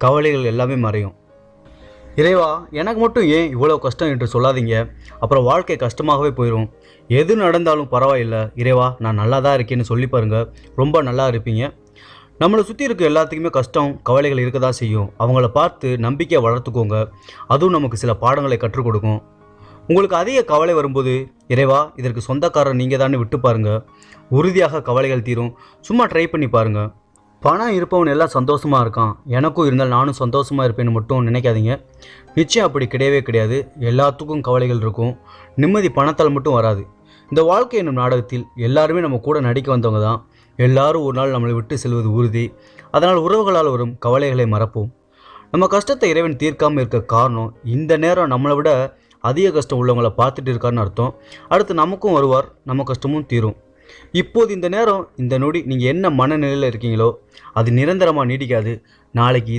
கவலைகள் எல்லாமே மறையும். இறைவா, எனக்கு மட்டும் ஏன் இவ்வளோ கஷ்டம் என்று சொல்லாதீங்க. அப்புறம் வாழ்க்கை கஷ்டமாகவே போயிடும். எது நடந்தாலும் பரவாயில்ல, இறைவா நான் நல்லா தான் இருக்கேன்னு சொல்லி பாருங்க. ரொம்ப நல்லா இருப்பீங்க. நம்மளை சுற்றி இருக்க எல்லாத்துக்குமே கஷ்டம், கவலைகள் இருக்க தான் செய்யும். அவங்கள பார்த்து நம்பிக்கையை வளர்த்துக்கோங்க. அதுவும் நமக்கு சில பாடங்களை கற்றுக் கொடுக்கும். உங்களுக்கு அதிக கவலை வரும்போது, இறைவா இதற்கு சொந்தக்காரர் நீங்கள் தானே விட்டு பாருங்க. உறுதியாக கவலைகள் தீரும். சும்மா ட்ரை பண்ணி பாருங்க. பணம் இருப்பவன் எல்லாம் சந்தோஷமாக இருக்கான், எனக்கும் இருந்தால் நானும் சந்தோஷமாக இருப்பேன்னு மட்டும் நினைக்காதீங்க. நிச்சயம் அப்படி கிடையவே கிடையாது. எல்லாத்துக்கும் கவலைகள் இருக்கும். நிம்மதி பணத்தால் மட்டும் வராது. இந்த வாழ்க்கை என்னும் நாடகத்தில் எல்லாருமே நம்ம கூட நடிக்க வந்தவங்க தான். எல்லாரும் ஒரு நாள் நம்மளை விட்டு செல்வது உறுதி. அதனால் உறவுகளால் வரும் கவலைகளை மறப்போம். நம்ம கஷ்டத்தை இறைவன் தீர்க்காமல் இருக்க காரணம், இந்த நேரம் நம்மளை விட அதிக கஷ்டம் உள்ளவங்களை பார்த்துட்டு இருக்காருன்னு அர்த்தம். அடுத்து நமக்கும் வருவார், நம்ம கஷ்டமும் தீரும். இப்போது இந்த நேரம், இந்த நொடி நீங்கள் என்ன மனநிலையில் இருக்கீங்களோ அது நிரந்தரமாக நீடிக்காது. நாளைக்கு